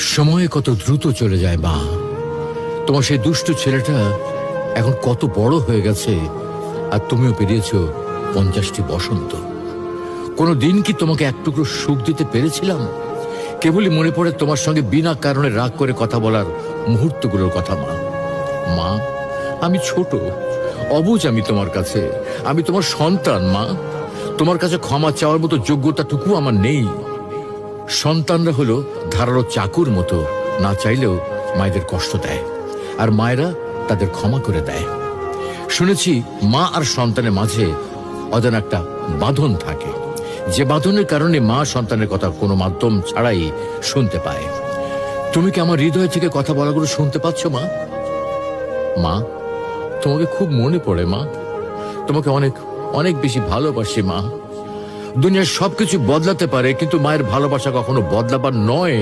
সময় কত দ্রুত চলে যায় মা। তোমার সেই দুষ্টু ছেলেটা এখন কত বড় হয়ে গেছে, আর তুমিও পেরিয়েছ 50টি বসন্ত। কোনো দিন কি তোমাকে এক টুকরো সুখ দিতে পেরেছিলাম? কেবলই মনে পড়ে তোমার সঙ্গে বিনা কারণে রাগ করে কথা বলার মুহূর্তগুলোর কথা। মা, মা, আমি ছোট, অবুঝ আমি তোমার কাছে। আমি তোমার সন্তান মা। তোমার কাছে ক্ষমা চাওয়ার মতো যোগ্যতাটুকু আমার নেই। সন্তানরা হলো ধারালো চাকুর মতো, না চাইলেও মায়েদের কষ্ট দেয়, আর মায়েরা তাদের ক্ষমা করে দেয়। শুনেছি মা আর সন্তানের মাঝে অজানা একটা বাঁধন থাকে, যে বাঁধনের কারণে মা সন্তানের কথা কোনো মাধ্যম ছাড়াই শুনতে পায়। তুমি কি আমার হৃদয় থেকে কথা বলাগুলো শুনতে পাচ্ছ মা? মা, তোমাকে খুব মনে পড়ে মা। তোমাকে অনেক অনেক বেশি ভালোবাসি মা। দুনিয়ার সবকিছু বদলাতে পারে, কিন্তু মায়ের ভালোবাসা কখনো বদলাবার নয়।